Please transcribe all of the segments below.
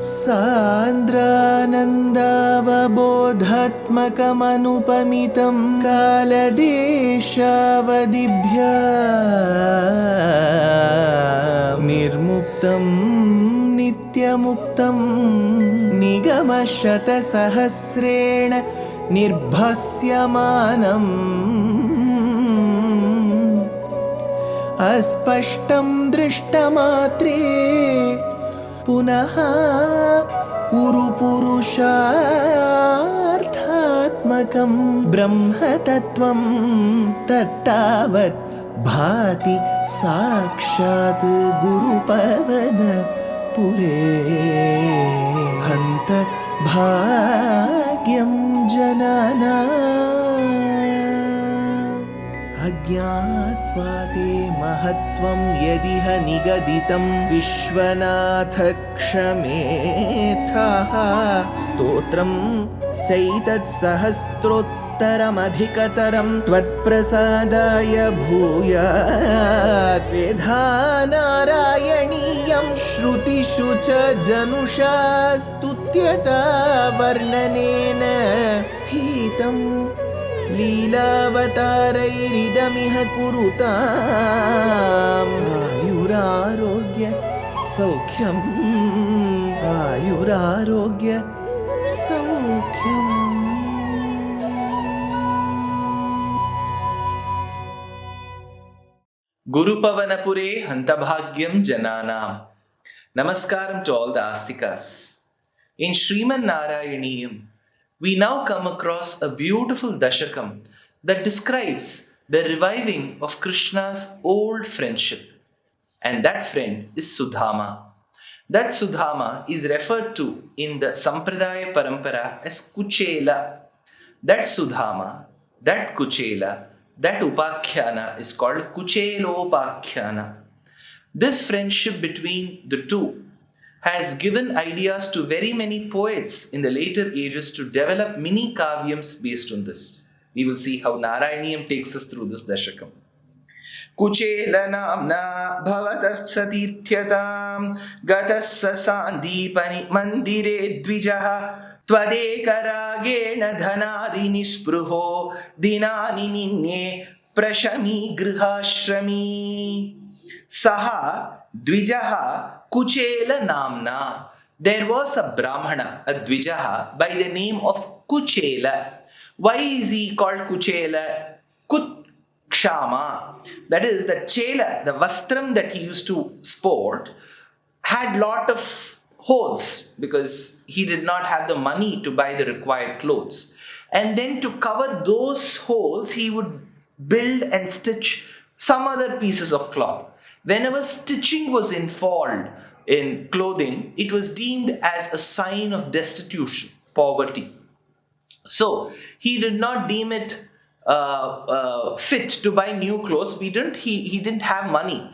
सान्द्रानन्दावबोधात्मकमनुपमितं कालदेशावदिभ्या निर्मुक्तं नित्यमुक्तं निगमशतसहस्रेण निर्भास्यमानम् अस्पष्टं दृष्टमात्रे पुनः उरुपुरुषार्थात्मकं ब्रह्मतत्त्वं तत्तावत् भाति साक्षात् गुरुपवनपुरे हन्त भाग्यं जनानाम् अज्ञात्वा ते महत्त्वं यदिह निगदितं विश्वनाथ क्षमेथः स्तोत्रं चैतत्सहस्रोत्तरमधिकतरं त्वत्प्रसादाय भूयात् वेधा नारायणीयं श्रुतिषु च जनुषा स्तुत्यता वर्णनेन स्फीतम् लीलावतारैरिदमिह कुरुताम् आयुरारोग्य सौख्यम् आयुरारोग्य सौख्यम्. Gurupavanapure Hantabhagyam Jananam. Namaskaram to all the Astikas. In Śrīman Nārāyaneeyam, we now come across a beautiful Dashakam that describes the reviving of Krishna's old friendship. And that friend is Sudhama. That Sudhama is referred to in the Sampradaya Parampara as Kuchela. That Sudhama, that Kuchela, that Upakhyana is called Kuchelopakhyana. This friendship between the two has given ideas to very many poets in the later ages to develop mini kavyams based on this. We will see how Narayaneeyam takes us through this Dashakam. Kuchela namna bhavatah satirthyatam gatassa sandipani mandire dvijaha tvadekaragena dhanadi nispruho dinani ninye prashami grihashrami saha dvijaha Kuchela namna. There was a Brahmana, a Dvijaha, by the name of Kuchela. Why is he called Kuchela? Kshama. That is, the chela, the vastram that he used to sport, had lot of holes because he did not have the money to buy the required clothes. And then to cover those holes, he would build and stitch some other pieces of cloth. Whenever stitching was involved in clothing, it was deemed as a sign of destitution, poverty. So he did not deem it fit to buy new clothes. He didn't have money.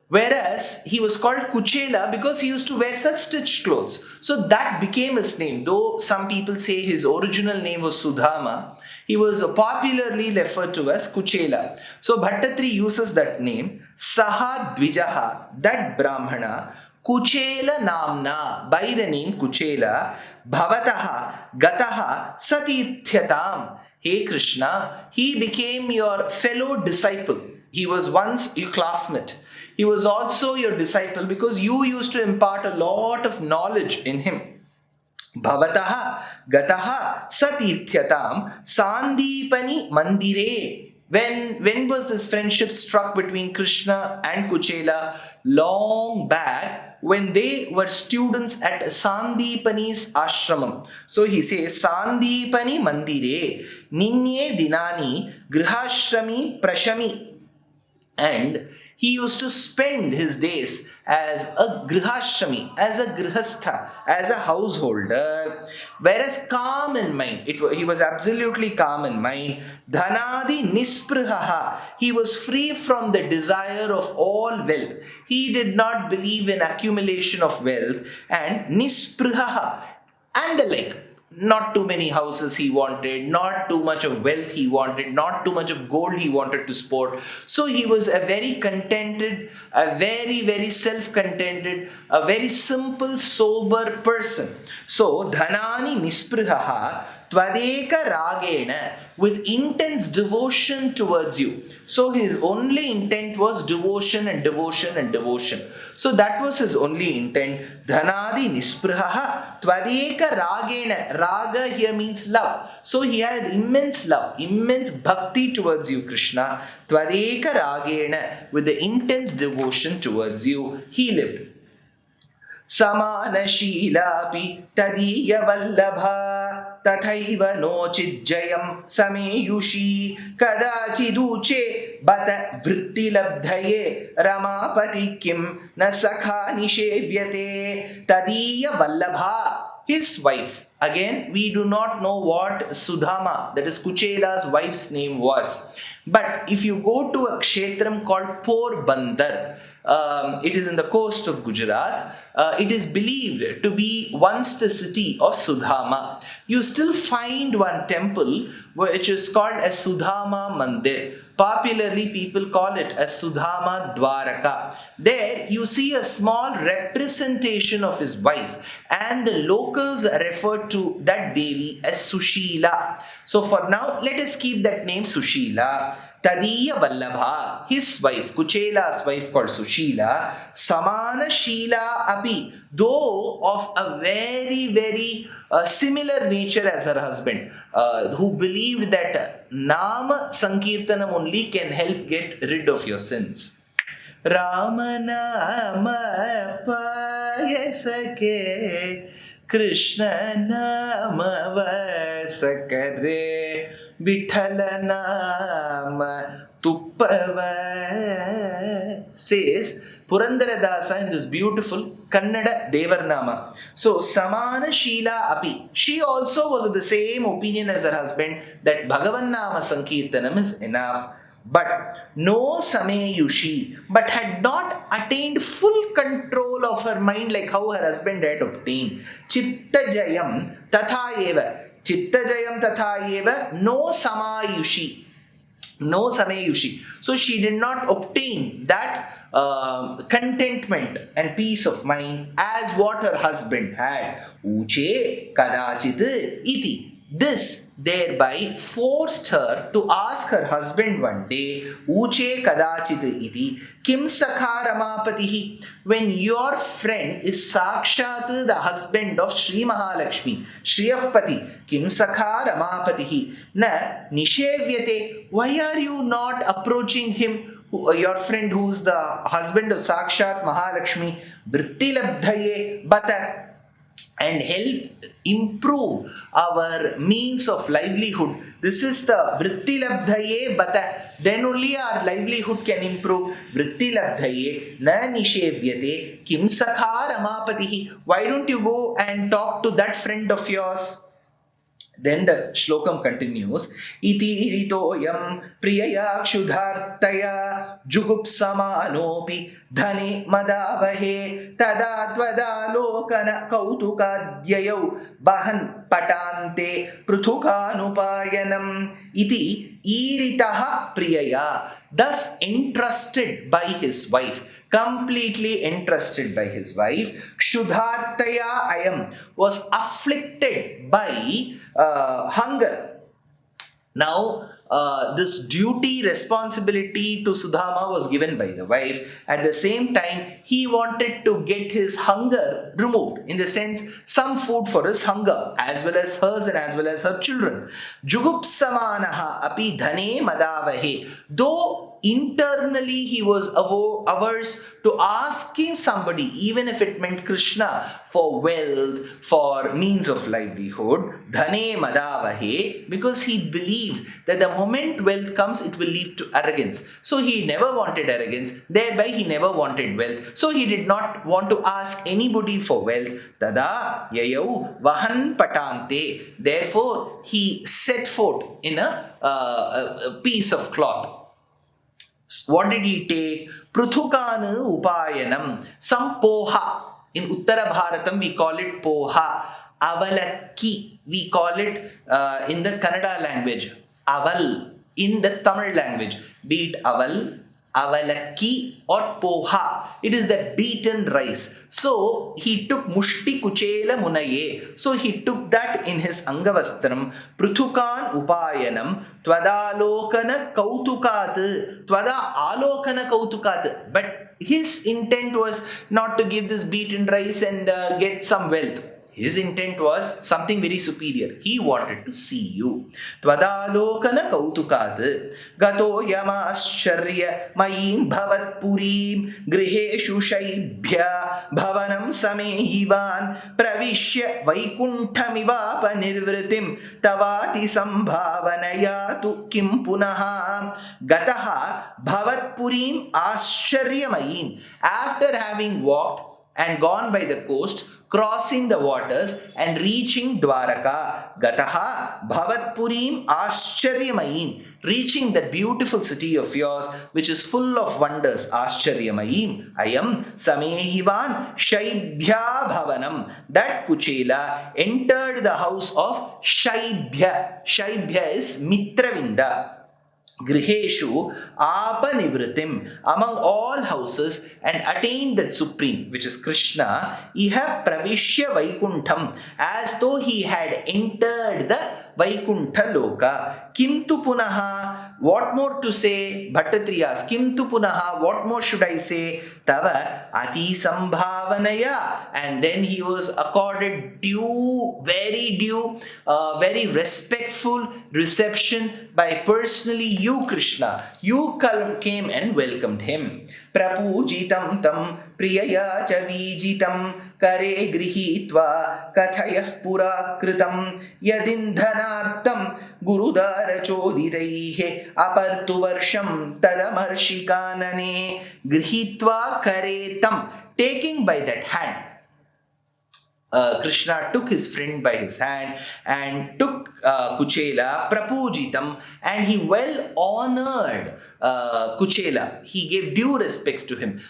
Whereas he was called Kuchela because he used to wear such stitched clothes. So that became his name. Though some people say his original name was Sudhama, he was popularly referred to as Kuchela. So Bhaṭṭatiri uses that name. Saha Dvijaha, that Brahmana, Kuchela Namna, by the name Kuchela, Bhavataha, Gataha, Satirthyatam. Hey Krishna, he became your fellow disciple. He was once your classmate. He was also your disciple because you used to impart a lot of knowledge in him. Bhavataha, Gataha, Satirthyatam, Sandipani Mandire. When was this friendship struck between Krishna and Kuchela? Long back, when they were students at Sandipani's ashramam. So he says, Sandipani Mandire, Ninye Dinani, Grihashrami Prashami. And he used to spend his days as a grihashrami, as a grihastha, as a householder, whereas calm in mind. He was absolutely calm in mind. Dhanadi nisprihaha. He was free from the desire of all wealth. He did not believe in accumulation of wealth. And nisprihaha and the like. Not too many houses he wanted, not too much of wealth he wanted, not too much of gold he wanted to sport. So he was a very contented, a very, very self-contented, a very simple, sober person. So, dhanani nisprihaha tvadeka ragena, with intense devotion towards you. So his only intent was devotion and devotion and devotion. So that was his only intent. Dhanadi nisprihaha tvadeka ragena. Raga here means love. So he had immense love, immense bhakti towards you, Krishna. Tvadeka ragena, with the intense devotion towards you, he lived. Samanashīlāpi tadīya vallabhā tathaiva nochijjayam sameyushi kadāchiduche bata vrittilabdhaye ramāpati kim na sakha nishevyate tadīya vallabhā. His wife. Again, we do not know what Sudhama, that is Kuchela's wife's name was. But if you go to a kshetram called Porbandar, it is in the coast of Gujarat. It is believed to be once the city of Sudhama. You still find one temple which is called as Sudhama Mandir. Popularly, people call it as Sudhama Dwarka. There you see a small representation of his wife, and the locals refer to that Devi as Sushila. So for now, let us keep that name Sushila. Tadiya Vallabha, his wife, Kuchela's wife called Sushila, Samana Sheela Api, though of a very, very similar nature as her husband, who believed that Nama Sankirtanam only can help get rid of your sins. Ramanama Payasake Krishna Nama Vasakare Vithala Nama Tuppava, says Purandaradasa in this beautiful Kannada Devarnama. So, Samana Sheela Api. She also was of the same opinion as her husband that Bhagavan Nama Sankirtanam is enough. But no Sameyushi, but had not attained full control of her mind like how her husband had obtained. Chittajayam Tatha Eva. Chittajayam Tatha Eva, no Samayushi. No Sameyushi. So she did not obtain that contentment and peace of mind as what her husband had. Uche kadachit iti. This thereby forced her to ask her husband one day, Uche kadachit iti, kim sakha ramapatihi, when your friend is Sakshat, the husband of Sri Mahalakshmi, Shriyapati, kim sakha ramapatihi, na nishevyate, why are you not approaching him, your friend who is the husband of Sakshat Mahalakshmi, Vrittilabdhaye bata, and help improve our means of livelihood. This is the Vrittilabdhaye bata. Then only our livelihood can improve. Vrittilabdhaye na nishevyate kim sakha ramapatihi. Why don't you go and talk to that friend of yours? Then the shlokam continues. Iti iritoyam priyaya kshudhartaya jugupsamanopi dhani madavahe tadadvada lokana kautukadhyayau bahan patante pruthukanupayanam. Iti iritaha priyaya, thus entrusted by his wife, completely entrusted by his wife. Kshudhartaya ayam, was afflicted by hunger. Now, this duty, responsibility to Sudhama was given by the wife. At the same time, he wanted to get his hunger removed. In the sense, some food for his hunger, as well as hers and as well as her children. Jugupsamanaha api dhane madavahe. Though internally he was averse to asking somebody, even if it meant Krishna, for wealth, for means of livelihood, dhane madavahe, because he believed that the moment wealth comes, it will lead to arrogance. So he never wanted arrogance, thereby he never wanted wealth. So he did not want to ask anybody for wealth. Tada yayau vahan patante. Therefore, he set forth in a piece of cloth. What did he take? Pruthukanu upayanam. Some poha. In Uttara Bharatam we call it poha. avalakki. We call it in the Kannada language, aval. In the Tamil language, be it aval, avalakki or poha. It is that beaten rice. So he took mushti kuchela munaye. So he took that in his angavastram. Pruthukan upayanam twadalokana kautukat. Twada alokana kautukat. But his intent was not to give this beaten rice and get some wealth. His intent was something very superior. He wanted to see you. Tvadalokana kautukat gato yama ascharya mayim bhavat purim griheshu shaibhya bhavanam samehivan pravishya vaikunthamivapa nirvritim tavati sambhavanayatu kim punaha gataha bhavat purim ascharyamayim. After having walked and gone by the coast, crossing the waters and reaching Dwarka, Gataha Bhavat Purim Ascharyamayim, reaching that beautiful city of yours which is full of wonders. Ascharyamayim Ayam Samehivan Shaibhya Bhavanam. That Kuchela entered the house of Shaibhya. Shaibhya is Mitravinda. Griheshu apanivritim, among all houses, and attained that supreme, which is Krishna. Iha pravishya vaikuntham, as though he had entered the Vaikuntha Loka. Kimtu punaha, what more to say? Bhaṭṭatiri asks, Kimtu punaha, what more should I say? Tava ati sambhavanaya. And then he was accorded very respectful reception by personally you, Krishna. You came and welcomed him. Prapujitam tam priyaya cha vijitam kare grihitva kathayah pura kritam yadindhanartam gurudara choditaihe apartu varsham tadamarshi grihitva karetam. Taking by that hand, Krishna took his friend by his hand and took Kuchela, Prapujitam, and he well honored Kuchela. He gave due respects to him,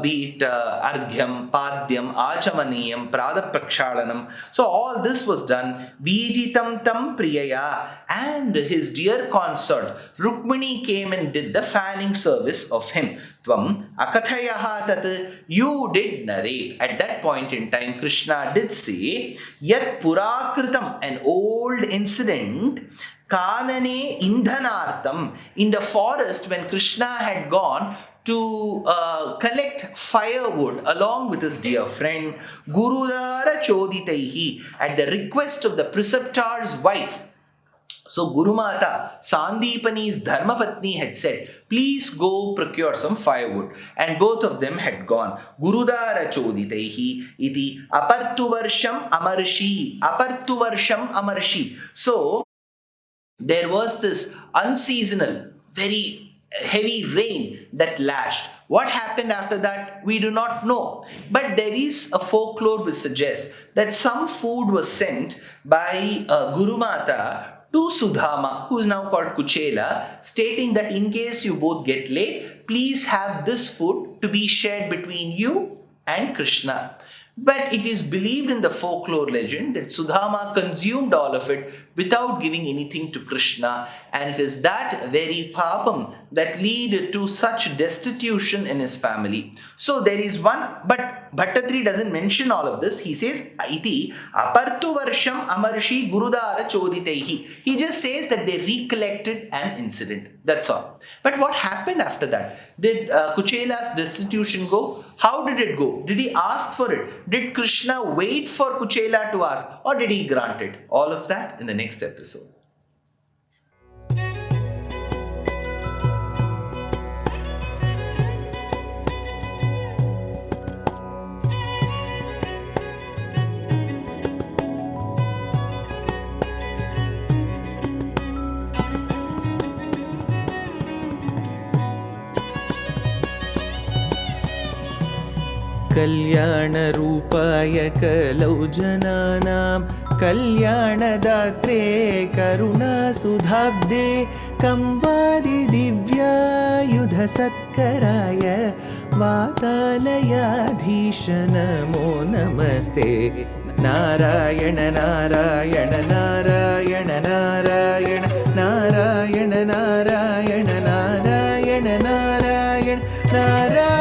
be it Arghyam, Padyam, Achamaniyam, Pradaprakshalanam. So all this was done. Vijitam tam priyaya, and his dear consort Rukmini came and did the fanning service of him. Tvam akathayaha tat, you did narrate. At that point in time, Krishna did say, Yat purakritam, an old incident, Kanane indhanartam, in the forest when Krishna had gone to collect firewood along with his dear friend, Gurudara choditaihi, at the request of the preceptor's wife. So Gurumata, Sandipani's Dharmapatni, had said, please go procure some firewood. And both of them had gone. Gurudara choditaihi iti apartuvarsham amarshi. Apartuvarsham amarshi. So there was this unseasonal, very heavy rain that lashed. What happened after that, we do not know. But there is a folklore which suggests that some food was sent by Gurumata to Sudhama, who is now called Kuchela, stating that in case you both get late, please have this food to be shared between you and Krishna. But it is believed in the folklore legend that Sudhama consumed all of it without giving anything to Krishna, and it is that very papam that led to such destitution in his family. So there is one, but Bhaṭṭatiri doesn't mention all of this. He says, Iti apartu varsham amarshi gurudara choditaihi. He just says that they recollected an incident. That's all. But what happened after that? Did Kuchela's destitution go? How did it go? Did he ask for it? Did Krishna wait for Kuchela to ask? Or did he grant it? All of that in the next episode. कल्याणरूपाय कलौ जनानां कल्याणदात्रे करुणासुधाब्दे कंवादि दिव्यायुधसत्कराय वातालयाधीश नमो नमस्ते नारायण नारायण नारायण नारायण नारायण नारायण नारायण नारायण नारायण